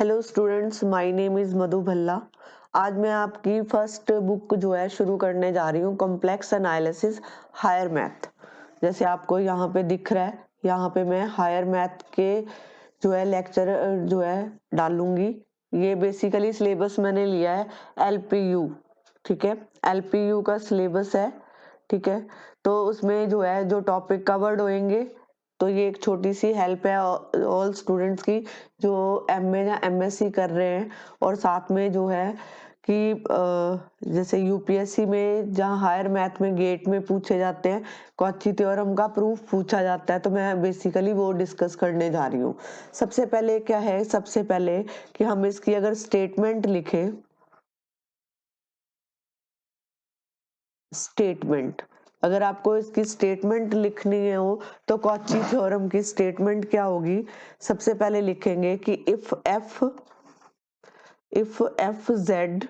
Hello students, my name is Madhu Bhalla. आज मैं आपकी फर्स्ट बुक जो है शुरू करने जा रही हूँ, कॉम्प्लेक्स एनालिसिस हायर मैथ। जैसे आपको यहाँ पे दिख रहा है, यहाँ पे मैं हायर मैथ के जो है लेक्चर जो है डालूंगी। ये बेसिकली सिलेबस मैंने लिया है एलपीयू, ठीक है, एलपीयू का सिलेबस है, ठीक है। तो उसमें जो है जो टॉपिक कवर्ड होंगे, तो ये एक छोटी सी हेल्प है ऑल स्टूडेंट्स की जो एमए या एमएससी कर रहे हैं। और साथ में जो है कि जैसे यूपीएससी में जहाँ हायर मैथ में गेट में पूछे जाते हैं, कॉची थ्योरम का प्रूफ पूछा जाता है, तो मैं बेसिकली वो डिस्कस करने जा रही हूँ। सबसे पहले क्या है, सबसे पहले कि हम इसकी अगर स्टेटमेंट लिखें, स्टेटमेंट, अगर आपको इसकी स्टेटमेंट लिखनी है हो तो कॉची थ्योरम की स्टेटमेंट क्या होगी। सबसे पहले लिखेंगे कि if Z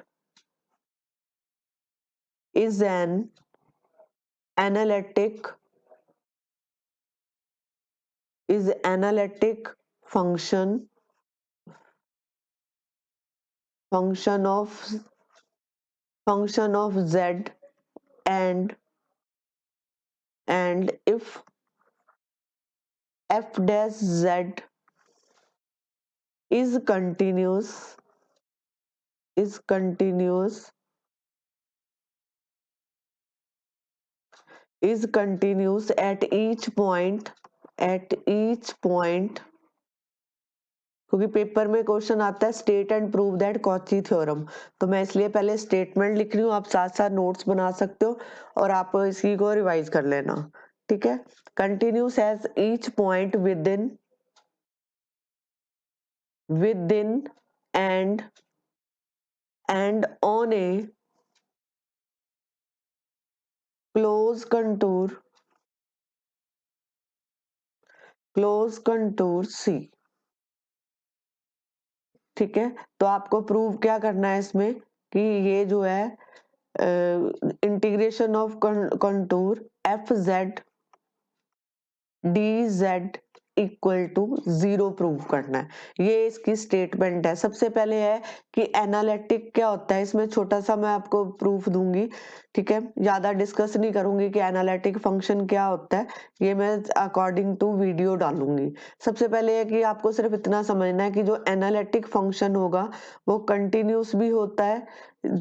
is an analytic function function of z and if f dash z is continuous at each point, क्योंकि पेपर में क्वेश्चन आता है state and prove that Cauchy theorem, तो मैं इसलिए पहले स्टेटमेंट लिख रही हूँ। आप साथ साथ नोट्स बना सकते हो और आप इसी को रिवाइज कर लेना, ठीक है। Continuous at each point within and on a close contour C, ठीक है। तो आपको प्रूव क्या करना है इसमें कि ये जो है integration of contour F Z D Z equal to 0 prove करना है। ये इसकी स्टेटमेंट है। सबसे पहले है कि एनालिटिक क्या होता है, इसमें छोटा सा मैं आपको प्रूफ दूंगी, ठीक है। ज्यादा डिस्कस नहीं करूंगी कि एनालिटिक फंक्शन क्या होता है, ये मैं अकॉर्डिंग टू वीडियो डालूंगी। सबसे पहले है कि आपको सिर्फ इतना समझना है कि जो एनालिटिक फंक्शन होगा वो कंटिन्यूस भी होता है,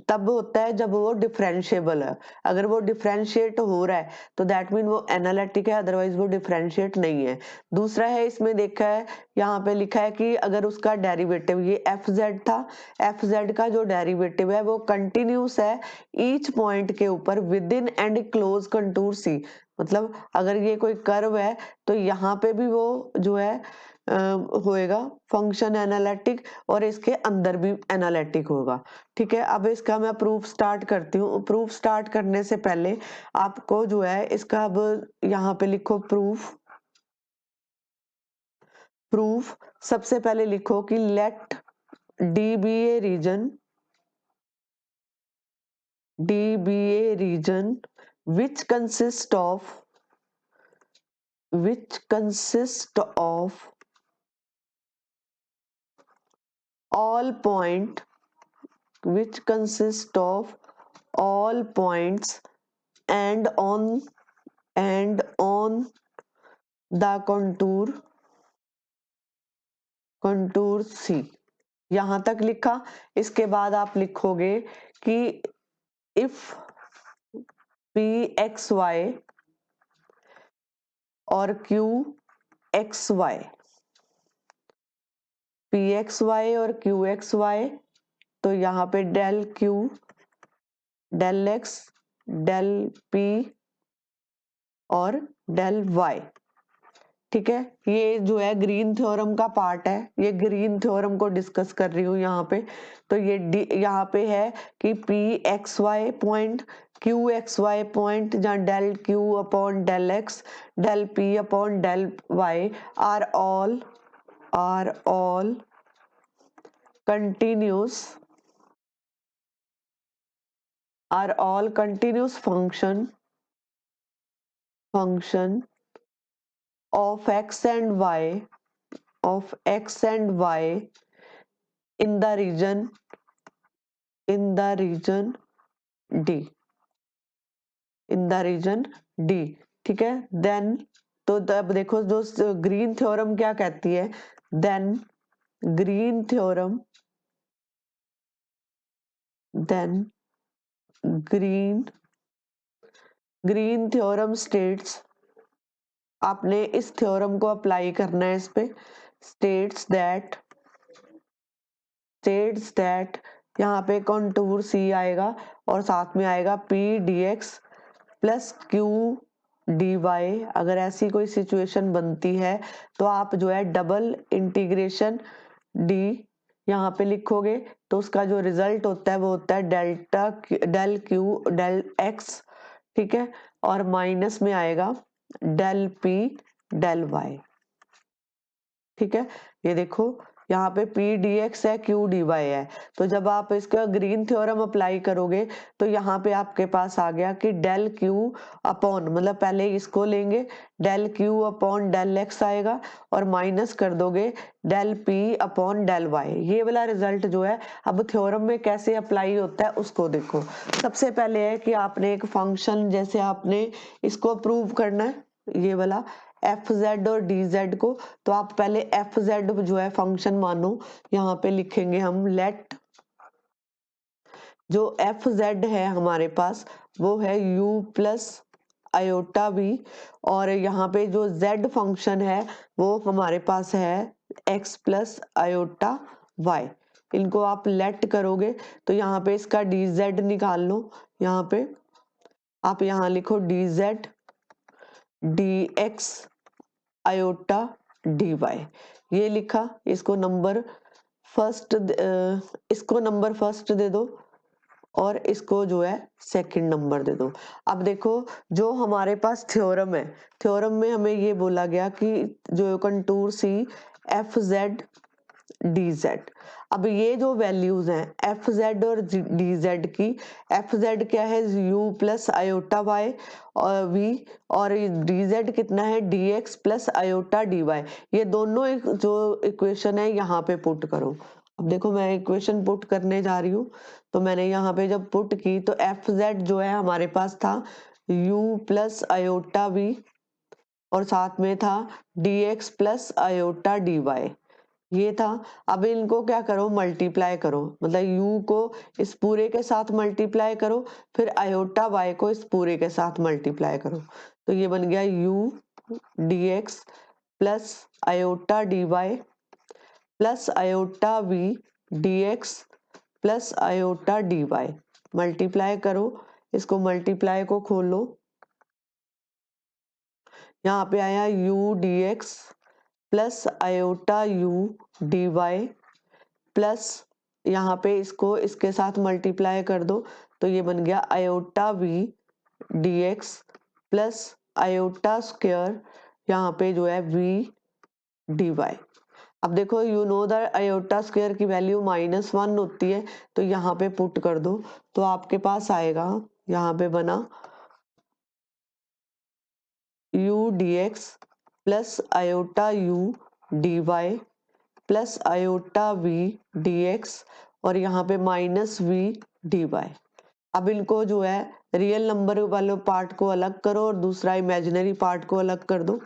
तब होता है जब वो डिफरेंशिएबल है। अगर वो डिफरेंशिएट हो रहा है तो दैट मीन वो एनालिटिक है, अदरवाइज वो डिफरेंशिएट नहीं है। दूसरा है, इसमें देखा है, यहाँ पे लिखा है कि अगर उसका डेरिवेटिव, ये एफ जेड था, एफ जेड का जो डेरिवेटिव है वो कंटिन्यूस है ईच पॉइंट के ऊपर within and close contour C. मतलब अगर ये कोई कर्व है तो यहाँ पे भी वो जो है होएगा फंक्शन एनालिटिक, और इसके अंदर भी एनालिटिक होगा, ठीक है। अब इसका मैं प्रूफ स्टार्ट करती हूँ। प्रूफ स्टार्ट करने से पहले आपको जो है इसका, अब यहाँ पे लिखो प्रूफ। सबसे पहले लिखो कि let D be a region which consist of all point which consist of all points and on the contour C। यहां तक लिखा। इसके बाद आप लिखोगे कि इफ पी एक्स वाई और Q X Y, P X Y और क्यू एक्स वाई, तो यहाँ पे del Q del X del P और डेल वाई, ठीक है। ये जो है ग्रीन थ्योरम का पार्ट है, ये ग्रीन थ्योरम को डिस्कस कर रही हूँ यहाँ पे। तो ये यहाँ पे है कि P X Y point, Q X Y point, जहाँ del Q upon del X del P upon del Y are all continuous function of x and y in the region D, in the region D, ठीक है। Then तो अब देखो जो green theorem क्या कहती है, then Green theorem, then Green theorem states, आपने इस थ्योरम को अप्लाई करना है इस पे, स्टेट्स दैट यहाँ पे कंटूर सी आएगा और साथ में आएगा P D X plus Q D Y. अगर ऐसी कोई सिचुएशन बनती है तो आप जो है डबल इंटीग्रेशन डी यहाँ पे लिखोगे, तो उसका जो रिजल्ट होता है वो होता है डेल क्यू डेल एक्स, ठीक है, और माइनस में आएगा डेल पी डेल वाई, ठीक है। ये देखो यहाँ पे पी डी एक्स है, क्यू डी वाई है, तो जब आप इसका ग्रीन थ्योरम अप्लाई करोगे तो यहाँ पे आपके पास आ गया कि डेल क्यू अपॉन, मतलब पहले इसको लेंगे, del Q upon del X आएगा और माइनस कर दोगे del P upon del Y. ये वाला रिजल्ट जो है अब थ्योरम में कैसे अप्लाई होता है उसको देखो। सबसे पहले है कि आपने एक फंक्शन, जैसे आपने इसको प्रूव करना है ये वाला एफ जेड और डी जेड को, तो आप पहले एफ जेड जो है फंक्शन मानो, यहाँ पे लिखेंगे हम लेट, जो एफ जेड है हमारे पास वो है u प्लस आयोटा वी, और यहाँ पे जो z फंक्शन है वो हमारे पास है x प्लस आयोटा y। इनको आप लेट करोगे तो यहाँ पे इसका dz निकाल लो, यहाँ पे आप यहाँ लिखो dz dx आयोटा dy, ये लिखा। इसको नंबर फर्स्ट दे दो और इसको जो है सेकंड नंबर दे दो। अब देखो जो हमारे पास थ्योरम है, थ्योरम में हमें ये बोला गया कि जो contour C F Z D Z, अब ये जो वैल्यूज हैं एफ जेड और डी जेड की, एफ जेड क्या है u प्लस आयोटा वाई और वी, और डी जेड कितना है D X plus iota D Y. ये दोनों जो इक्वेशन है यहाँ पे पुट करो। अब देखो मैं इक्वेशन पुट करने जा रही हूँ, तो मैंने यहाँ पे जब पुट की तो एफ जेड जो है हमारे पास था u प्लस आयोटा वी और साथ में था D X plus iota D Y, ये था। अब इनको क्या करो मल्टीप्लाई करो, मतलब u को इस पूरे के साथ मल्टीप्लाई करो, फिर आयोटा y को इस पूरे के साथ मल्टीप्लाई करो, तो ये बन गया u dx plus iota dy plus iota v dx plus iota dy। Multiply करो, इसको मल्टीप्लाई को खोलो, यहाँ पे आया u dx plus iota u dy plus यहाँ पे इसको इसके साथ मल्टीप्लाई कर दो, तो ये बन गया iota V D X plus iota square, यहाँ पे जो है वी डी वाई। अब देखो you know the iota square की वैल्यू -1 होती है, तो यहाँ पे पुट कर दो, तो आपके पास आएगा, यहाँ पे बना u dx plus iota u dy plus iota V D X और यहाँ पे माइनस वी डी वाई। अब इनको जो है रियल नंबर वाले पार्ट को अलग करो और दूसरा इमेजिनरी पार्ट को अलग कर दो,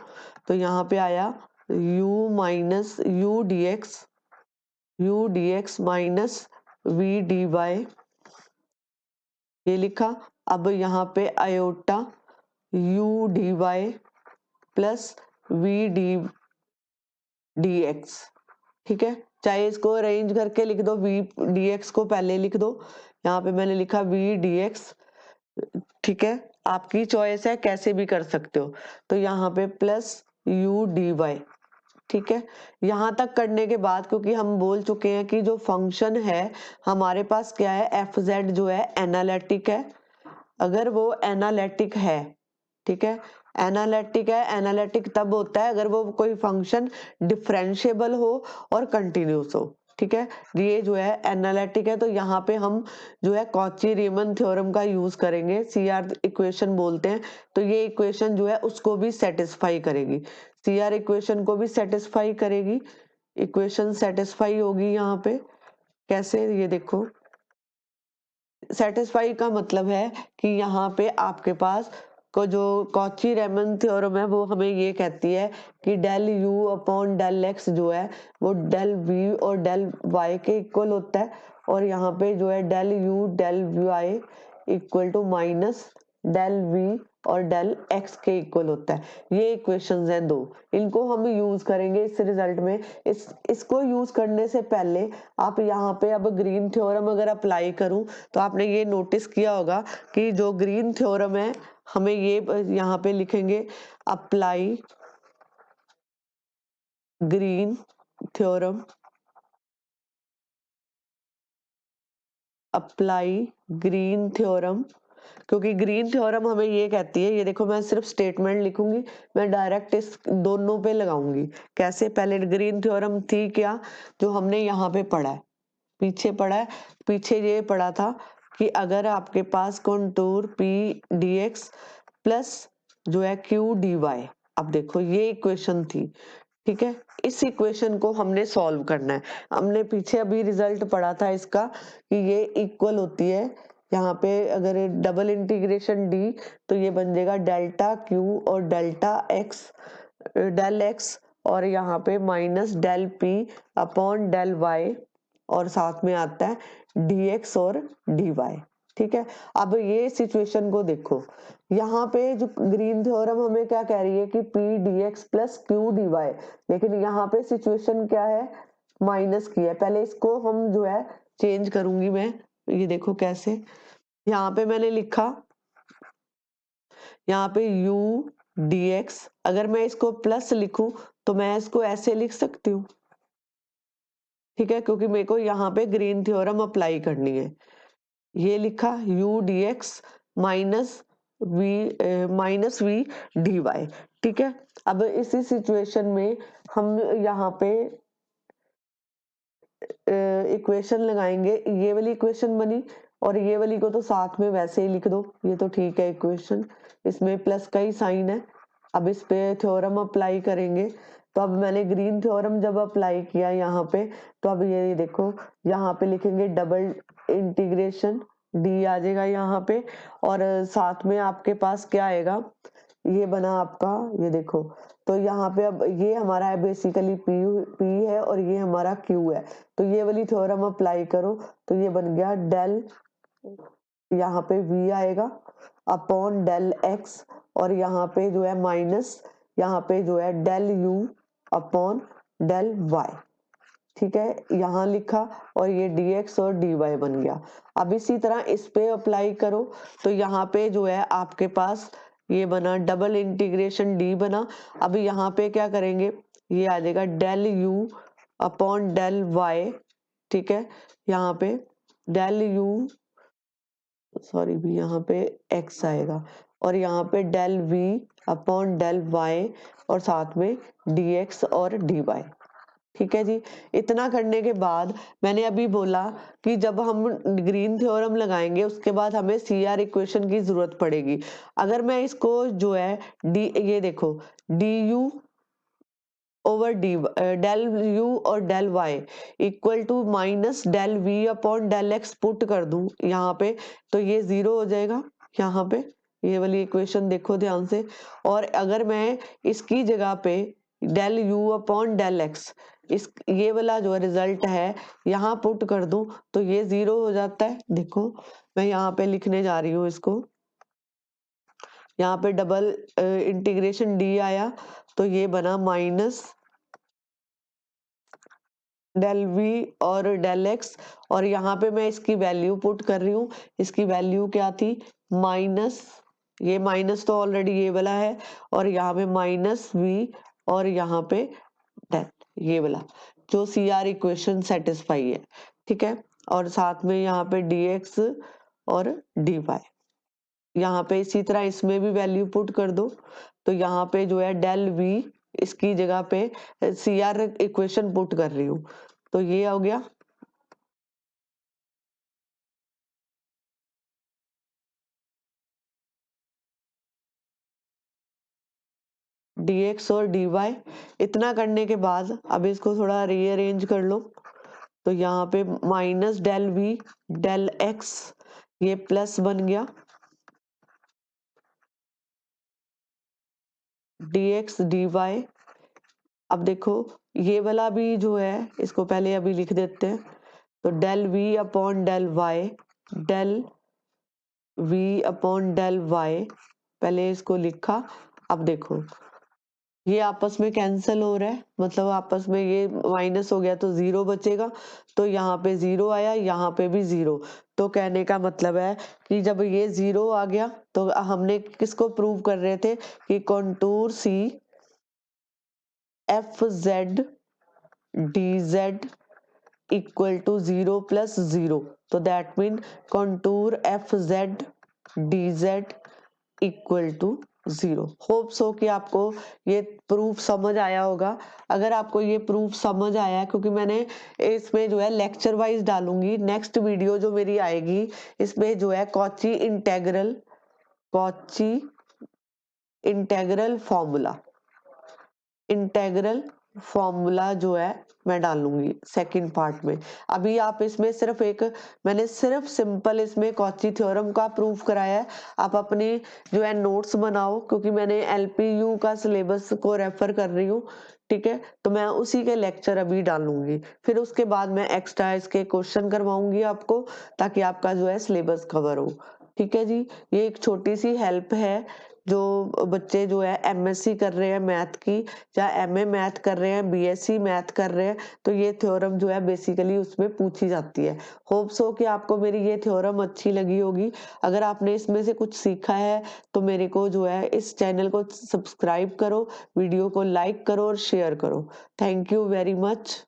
तो यहाँ पे आया u minus U D X minus V D Y, ये लिखा। अब यहाँ पे iota u D Y plus V D X, ठीक है। चाहे इसको अरेंज करके लिख दो, वी डी एक्स को पहले लिख दो, यहाँ पे मैंने लिखा वी डी एक्स, ठीक है, आपकी चॉइस है कैसे भी कर सकते हो। तो यहाँ पे प्लस यू डी वाई, ठीक है। यहाँ तक करने के बाद क्योंकि हम बोल चुके हैं कि जो फंक्शन है हमारे पास क्या है, एफ जेड जो है एनालिटिक है, अगर वो एनालिटिक है, ठीक है, एनालिटिक है, एनालिटिक तब होता है अगर वो कोई फंक्शन डिफरेंशिएबल हो और कंटिन्यूस हो, ठीक है। ये जो है एनालिटिक है, तो यहाँ पे हम जो है कॉची रीमन थ्योरम का यूज करेंगे, सीआर इक्वेशन बोलते हैं, तो ये इक्वेशन जो है उसको भी सेटिस्फाई करेगी, सीआर इक्वेशन को भी सेटिस्फाई करेगी, इक्वेशन सेटिस्फाई होगी यहाँ पे। कैसे, ये देखो, सेटिस्फाई का मतलब है कि यहाँ पे आपके पास को जो कॉची रेमन थ्योरम है वो हमें ये कहती है कि del U upon del X जो है वो डेल वी और डेल वाई के इक्वल होता है, और यहाँ पे जो है del U del Y equal to minus del V और डेल एक्स के इक्वल होता है। ये इक्वेशंस हैं दो, इनको हम यूज करेंगे इस रिजल्ट में। इसको यूज करने से पहले आप यहाँ पे अब ग्रीन थ्योरम अगर अप्लाई करूं तो आपने ये नोटिस किया होगा कि जो ग्रीन थ्योरम है हमें ये यहाँ पे लिखेंगे apply green theorem, apply green theorem, क्योंकि ग्रीन थ्योरम हमें ये कहती है, ये देखो मैं सिर्फ स्टेटमेंट लिखूंगी, मैं डायरेक्ट इस दोनों पे लगाऊंगी। कैसे, पहले ग्रीन थ्योरम थी क्या, जो हमने यहाँ पे पढ़ा है, पीछे पढ़ा है, पीछे ये पढ़ा था कि अगर आपके पास contour P D X plus जो है क्यू डी वाई, अब देखो ये इक्वेशन थी, ठीक है, इस इक्वेशन को हमने सॉल्व करना है। हमने पीछे अभी रिजल्ट पढ़ा था इसका कि ये इक्वल होती है, यहाँ पे अगर डबल इंटीग्रेशन डी तो ये बन जाएगा डेल्टा क्यू और डेल्टा एक्स, डेल एक्स, और यहाँ पे minus del P upon del Y, और साथ में आता है dx और dy। ठीक है, अब ये सिचुएशन को देखो, यहाँ पे जो ग्रीन थ्योरम हमें क्या कह रही है कि p dx plus Q D Y, लेकिन यहाँ पे सिचुएशन क्या है, माइनस की है। पहले इसको हम जो है चेंज करूंगी मैं, ये देखो कैसे, यहाँ पे मैंने लिखा, यहाँ पे u dx, अगर मैं इसको प्लस लिखूं तो मैं इसको ऐसे लिख सकती हूँ, ठीक है, क्योंकि मेरे को यहाँ पे ग्रीन थ्योरम अप्लाई करनी है। ये लिखा u dx minus V D Y, ठीक है। अब इसी सिचुएशन में हम यहाँ पे इक्वेशन लगाएंगे, ये वाली इक्वेशन बनी, और ये वाली को तो साथ में वैसे ही लिख दो, ये तो ठीक है इक्वेशन, इसमें प्लस का ही साइन है। अब इस पे थ्योरम अप्लाई करेंगे, तो अब मैंने ग्रीन थ्योरम जब अप्लाई किया यहाँ पे, तो अब ये देखो यहाँ पे लिखेंगे डबल इंटीग्रेशन डी आ जाएगा यहाँ पे, और साथ में आपके पास क्या आएगा, ये बना आपका, ये देखो, तो यहाँ पे अब ये हमारा है बेसिकली पी है और ये हमारा क्यू है, तो ये वाली थ्योरम अप्लाई करो, तो ये बन गया डेल, यहाँ पे v आएगा अपॉन डेल x, और यहाँ पे जो है माइनस, यहाँ पे जो है del u upon del y, ठीक है, यहाँ लिखा, और ये dx और dy बन गया। अब इसी तरह इस पे अप्लाई करो, तो यहाँ पे जो है आपके पास ये बना डबल इंटीग्रेशन d बना। अब यहाँ पे क्या करेंगे, ये आ जाएगा del u upon del y, ठीक है, यहाँ पे डेल u, सॉरी भी यहाँ पे x आएगा, और यहाँ पे del v upon del y, और साथ में dx और dy, ठीक है जी। इतना करने के बाद मैंने अभी बोला कि जब हम ग्रीन थ्योरम लगाएंगे उसके बाद हमें सी आर इक्वेशन की जरूरत पड़ेगी। अगर मैं इसको जो है डी, ये देखो D U over D del U और del Y equal to minus del V upon del X put कर दूं यहाँ पे, तो ये जीरो हो जाएगा यहाँ पे, ये वाली इक्वेशन देखो ध्यान से। और अगर मैं इसकी जगह पे del U upon del X, इस ये वाला जो रिजल्ट है यहाँ पुट कर दूं तो ये जीरो हो जाता है। देखो मैं यहाँ पे लिखने जा रही हूँ इसको, यहाँ पे डबल इंटीग्रेशन डी आया, तो ये बना माइनस डेल वी और डेल एक्स, और यहाँ पे मैं इसकी वैल्यू पुट कर रही हूँ, इसकी वैल्यू क्या थी, माइनस, ये माइनस तो ऑलरेडी ये वाला है, और यहाँ पे माइनस वी, और यहाँ पे डेल, ये वाला जो सी आर इक्वेशन सेटिस्फाई है, ठीक है। और साथ में यहाँ पे डी एक्स और डी वाई, यहाँ पे इसी तरह इसमें भी वैल्यू पुट कर दो, तो यहाँ पे जो है डेल वी, इसकी जगह पे सी आर इक्वेशन पुट कर रही हूँ, तो ये हो गया। dx और dy, इतना करने के बाद अब इसको थोड़ा रीअरेंज कर लो, तो यहाँ पे minus del V del X, ये प्लस बन गया dx dy। अब देखो ये वाला भी जो है इसको पहले अभी लिख देते हैं, तो del V upon del Y, del V upon del Y, पहले इसको लिखा। अब देखो ये आपस में कैंसिल हो रहा है, मतलब आपस में ये माइनस हो गया तो जीरो बचेगा, तो यहाँ पे जीरो आया, यहाँ पे भी जीरो। तो कहने का मतलब है कि जब ये जीरो आ गया तो हमने किसको प्रूव कर रहे थे कि contour C F Z D Z equal to zero plus zero, तो that mean contour F Z D Z equal to zero. Hope so कि आपको ये प्रूफ समझ आया होगा। अगर आपको ये प्रूफ समझ आया, क्योंकि मैंने इसमें जो है लेक्चर वाइज डालूंगी, नेक्स्ट वीडियो जो मेरी आएगी इसमें जो है कॉची इंटेग्रल फॉर्मूला जो है मैं डालूंगी सेकंड पार्ट में। अभी आप इसमें सिर्फ मैंने सिर्फ सिंपल इसमें कॉची थ्योरम का प्रूफ कराया है। आप अपने जो है नोट्स बनाओ, क्योंकि मैंने एलपीयू का सिलेबस को रेफर कर रही हूँ, ठीक है। तो मैं उसी के लेक्चर अभी डालूंगी, फिर उसके बाद मैं एक्स्ट्रा इसके क्वेश्चन करवाऊंगी आपको, ताकि आपका जो है सिलेबस कवर हो। ठीक है जी, ये एक छोटी सी हेल्प है जो बच्चे जो है एमएससी कर रहे हैं मैथ की, या एमए मैथ कर रहे हैं, बीएससी मैथ कर रहे हैं, तो ये थ्योरम जो है बेसिकली उसमें पूछी जाती है। होप्स हो कि आपको मेरी ये थ्योरम अच्छी लगी होगी। अगर आपने इसमें से कुछ सीखा है तो मेरे को जो है इस चैनल को सब्सक्राइब करो, वीडियो को लाइक करो और शेयर करो। Thank you very much.